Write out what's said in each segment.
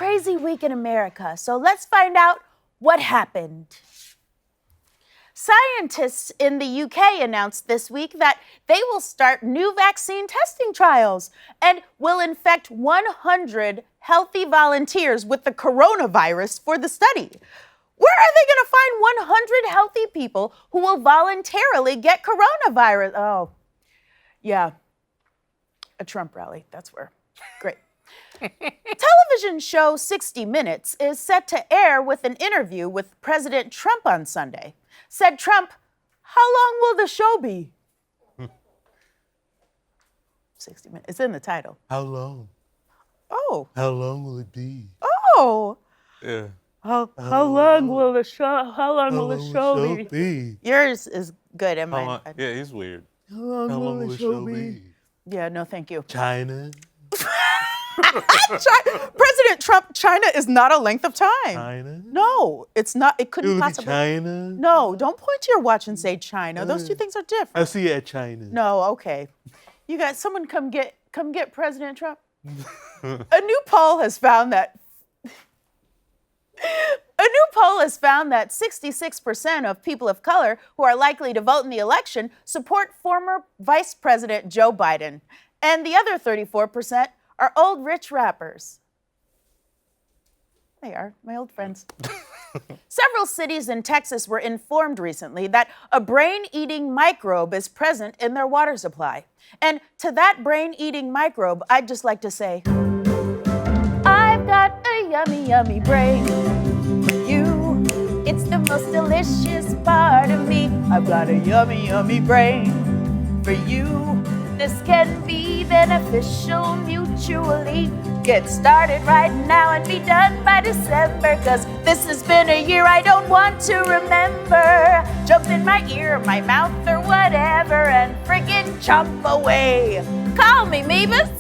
crazy week in America, so let's find out what happened. Scientists in the UK announced this week that they will start new vaccine testing trials and will infect 100 healthy volunteers with the coronavirus for the study. Where are they going to find 100 healthy people who will voluntarily get coronavirus? Oh, yeah, a Trump rally, that's where. Great. Television show 60 Minutes is set to air with an interview with President Trump on Sunday. Said Trump, "How long will the show be?" 60 Minutes. It's in the title. How long? Oh. How long will it be? Oh. Yeah. How long will the show be? Yours is good. Am I? Yeah, he's weird. How long will the show be? Yeah, no, thank you. China. President Trump, China is not a length of time. China? No, it's not. It couldn't possibly. China? No, don't point to your watch and say China. Those two things are different. I see you at China. No, okay. You guys, someone come get President Trump. A new poll has found that 66% of people of color who are likely to vote in the election support former Vice President Joe Biden. And the other 34% are old rich rappers. They are, my old friends. Several cities in Texas were informed recently that a brain-eating microbe is present in their water supply. And to that brain-eating microbe, I'd just like to say, I've got a yummy, yummy brain for you. It's the most delicious part of me. I've got a yummy, yummy brain for you. This can be beneficial mutually. Get started right now and be done by December, 'cause this has been a year I don't want to remember. Jump in my ear, my mouth, or whatever, and friggin' chomp away. Call me, Meebus.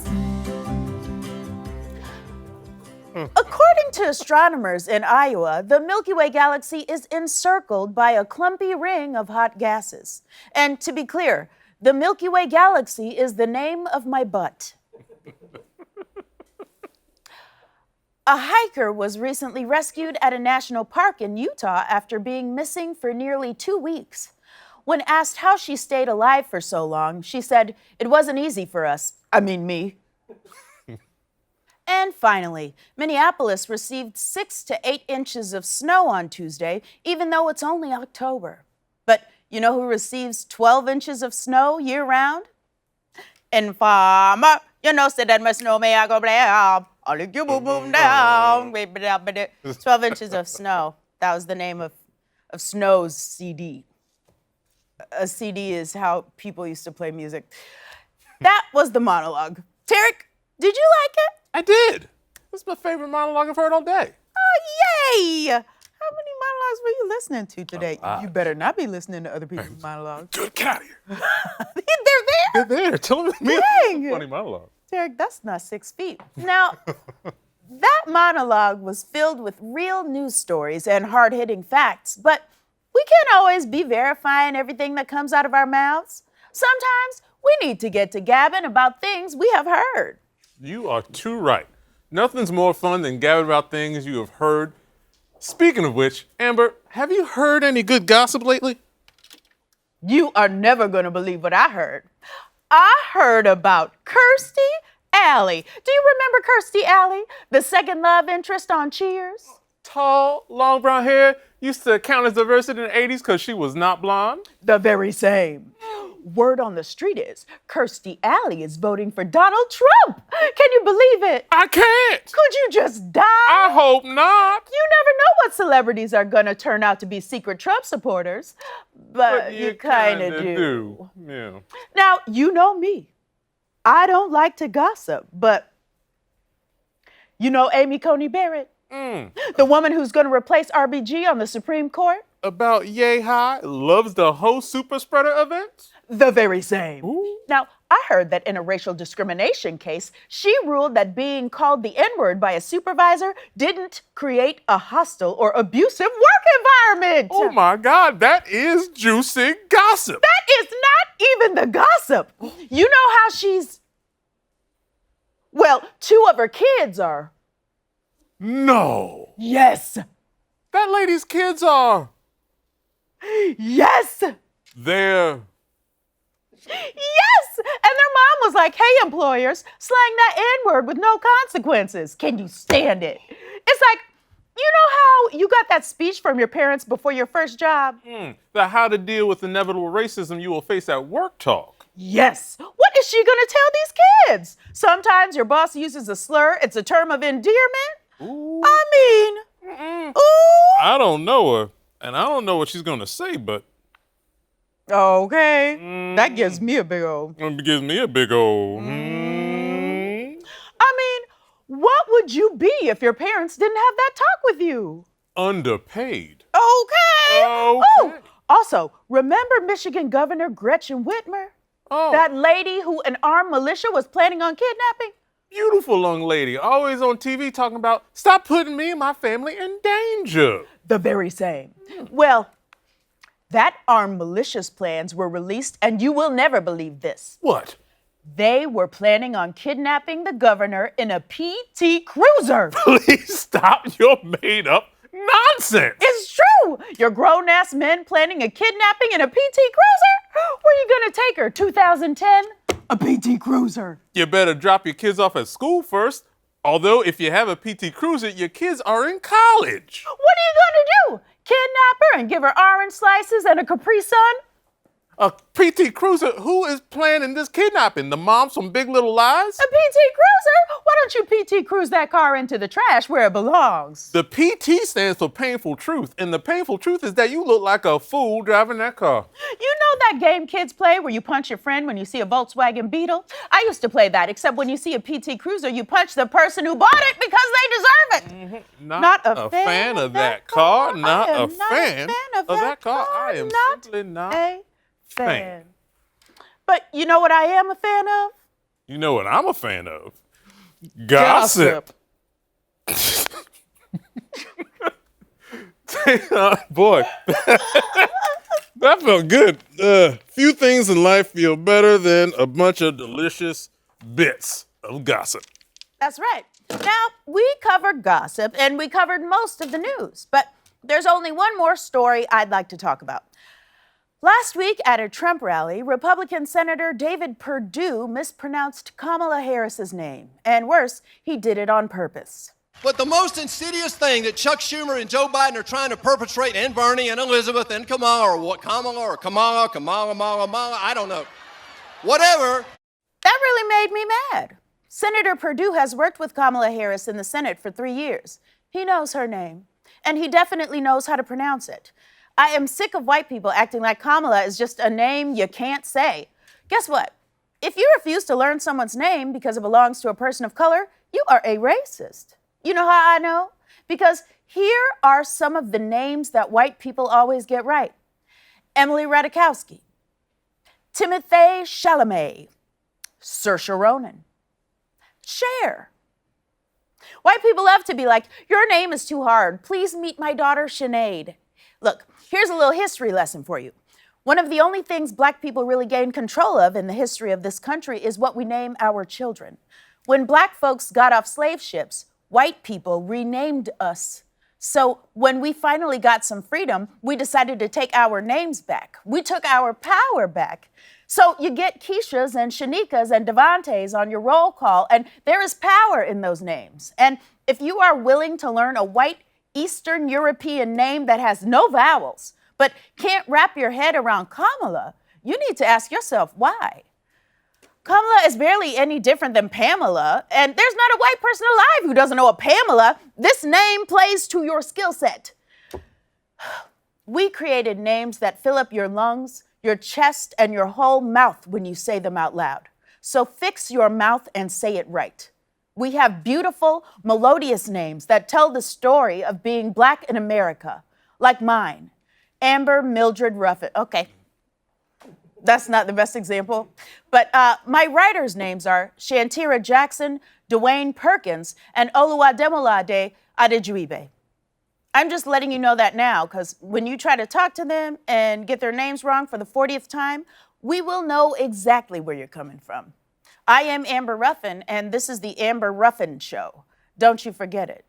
According to astronomers in Iowa, the Milky Way Galaxy is encircled by a clumpy ring of hot gases. And to be clear, the Milky Way Galaxy is the name of my butt. A hiker was recently rescued at a national park in Utah after being missing for nearly 2 weeks. When asked how she stayed alive for so long, she said, "It wasn't easy for us. I mean, me." And finally, Minneapolis received 6 to 8 inches of snow on Tuesday, even though it's only October. But you know who receives 12 inches of snow year-round? Informer. You know, say that my snow may I go down. I'll let you boom down. 12 inches of snow. That was the name of Snow's CD. A CD is how people used to play music. That was the monologue. Tarek, did you like it? I did. This is my favorite monologue I've heard all day. Oh, yay! How many monologues were you listening to today? You better not be listening to other people's monologues. Good, get out of here. They're there? They're there. Tell them me. Dang. Funny monologue. Derek, that's not 6 feet. Now, that monologue was filled with real news stories and hard-hitting facts, but we can't always be verifying everything that comes out of our mouths. Sometimes we need to get to gabbing about things we have heard. You are too right. Nothing's more fun than gabbing about things you have heard. Speaking of which, Amber, have you heard any good gossip lately? You are never going to believe what I heard. I heard about Kirstie Alley. Do you remember Kirstie Alley, the second love interest on Cheers? Tall, long brown hair, used to count as diverse in the 80s because she was not blonde. The very same. Word on the street is Kirstie Alley is voting for Donald Trump. Can you believe it? I can't. Could you just die? I hope not. You never know what celebrities are going to turn out to be secret Trump supporters, but you kind of do. Yeah. Now, you know me. I don't like to gossip, but you know Amy Coney Barrett? The woman who's going to replace RBG on the Supreme Court? About yay high, loves the host super spreader events? The very same. Ooh. Now, I heard that in a racial discrimination case, she ruled that being called the N-word by a supervisor didn't create a hostile or abusive work environment. Oh my God, that is juicy gossip. That is not even the gossip. You know how well, 2 of her kids are No. Yes. That lady's kids are. Yes. They're. Yes! And their mom was like, hey, employers, slang that N-word with no consequences. Can you stand it? It's like, you know how you got that speech from your parents before your first job? The how to deal with inevitable racism you will face at work talk. Yes. What is she gonna tell these kids? Sometimes your boss uses a slur. It's a term of endearment. Ooh. I mean, ooh. I don't know her, and I don't know what she's gonna say, but Okay. That gives me a big old. it gives me a big old. I mean, what would you be if your parents didn't have that talk with you? Underpaid. Okay. Okay. Oh, also, remember Michigan Governor Gretchen Whitmer? Oh, That lady who an armed militia was planning on kidnapping? beautiful young lady, always on TV talking about stop putting me and my family in danger. The very same. Well, that armed militia's plans were released, and you will never believe this. What? They were planning on kidnapping the governor in a PT Cruiser. Please stop your made up nonsense. It's true. You're grown-ass men planning a kidnapping in a PT Cruiser? Where you gonna take her, 2010? A PT Cruiser. You better drop your kids off at school first. Although if you have a PT Cruiser, your kids are in college. What are you gonna do? Kidnap her and give her orange slices and a Capri Sun? A PT Cruiser? Who is planning this kidnapping? The moms from Big Little Lies? A PT Cruiser? Why don't you PT Cruise that car into the trash where it belongs? The PT stands for painful truth, and the painful truth is that you look like a fool driving that car. You know that game kids play where you punch your friend when you see a Volkswagen Beetle? I used to play that, except when you see a PT Cruiser, you punch the person who bought it because they deserve it. Not a fan of that car. Not a fan of that car. I am simply not a fan. But you know what I am a fan of? You know what I'm a fan of? Gossip. Boy, that felt good. Few things in life feel better than a bunch of delicious bits of gossip. That's right. Now, we covered gossip and we covered most of the news, but there's only one more story I'd like to talk about. Last week at a Trump rally, Republican Senator David Perdue mispronounced Kamala Harris's name. And worse, he did it on purpose. But the most insidious thing that Chuck Schumer and Joe Biden are trying to perpetrate, and Bernie and Elizabeth and Kamala, Kamala, I don't know. Whatever. That really made me mad. Senator Perdue has worked with Kamala Harris in the Senate for 3 years. He knows her name, and he definitely knows how to pronounce it. I am sick of white people acting like Kamala is just a name you can't say. Guess what? If you refuse to learn someone's name because it belongs to a person of color, you are a racist. You know how I know? Because here are some of the names that white people always get right. Emily Ratajkowski, Timothée Chalamet, Saoirse Ronan, Cher. White people love to be like, your name is too hard. Please meet my daughter, Sinead. Look, here's a little history lesson for you. One of the only things black people really gained control of in the history of this country is what we name our children. When black folks got off slave ships, white people renamed us. So when we finally got some freedom, we decided to take our names back. We took our power back. So you get Keishas and Shanikas and Devantes on your roll call, and there is power in those names. And if you are willing to learn a white Eastern European name that has no vowels, but can't wrap your head around Kamala, you need to ask yourself why. Kamala is barely any different than Pamela, and there's not a white person alive who doesn't know a Pamela. This name plays to your skill set. We created names that fill up your lungs, your chest, and your whole mouth when you say them out loud. So fix your mouth and say it right. We have beautiful, melodious names that tell the story of being black in America, like mine, Amber Mildred Ruffin. Okay, that's not the best example, but my writers' names are Shantira Jackson, Dwayne Perkins, and Oluwademolade Adejuibe. I'm just letting you know that now, because when you try to talk to them and get their names wrong for the 40th time, we will know exactly where you're coming from. I am Amber Ruffin, and this is the Amber Ruffin Show. Don't you forget it.